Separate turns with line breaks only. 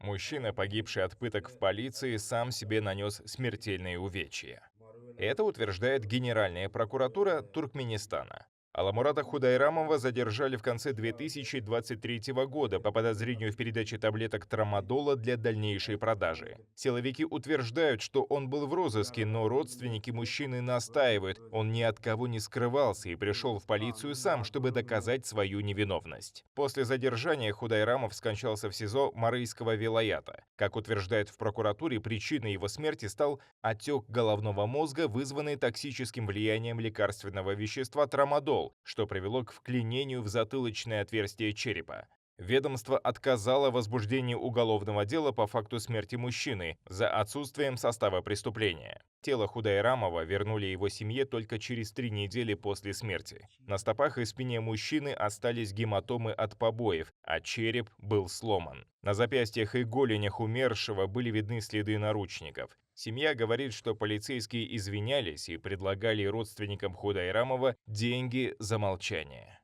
Мужчина, погибший от пыток в полиции, сам себе нанес смертельные увечья. Это утверждает Генеральная прокуратура Туркменистана. Аламурата Худайрамова задержали в конце 2023 года по подозрению в передаче таблеток трамадола для дальнейшей продажи. Силовики утверждают, что он был в розыске, но родственники мужчины настаивают, он ни от кого не скрывался и пришел в полицию сам, чтобы доказать свою невиновность. После задержания Худайрамов скончался в СИЗО Марийского вилаята. Как утверждают в прокуратуре, причиной его смерти стал отек головного мозга, вызванный токсическим влиянием лекарственного вещества трамадол, что привело к вклинению в затылочное отверстие черепа. Ведомство отказало в возбуждении уголовного дела по факту смерти мужчины за отсутствием состава преступления. Тело Худайрамова вернули его семье только через 3 недели после смерти. На стопах и спине мужчины остались гематомы от побоев, а череп был сломан. На запястьях и голенях умершего были видны следы наручников. Семья говорит, что полицейские извинялись и предлагали родственникам Худайрамова деньги за молчание.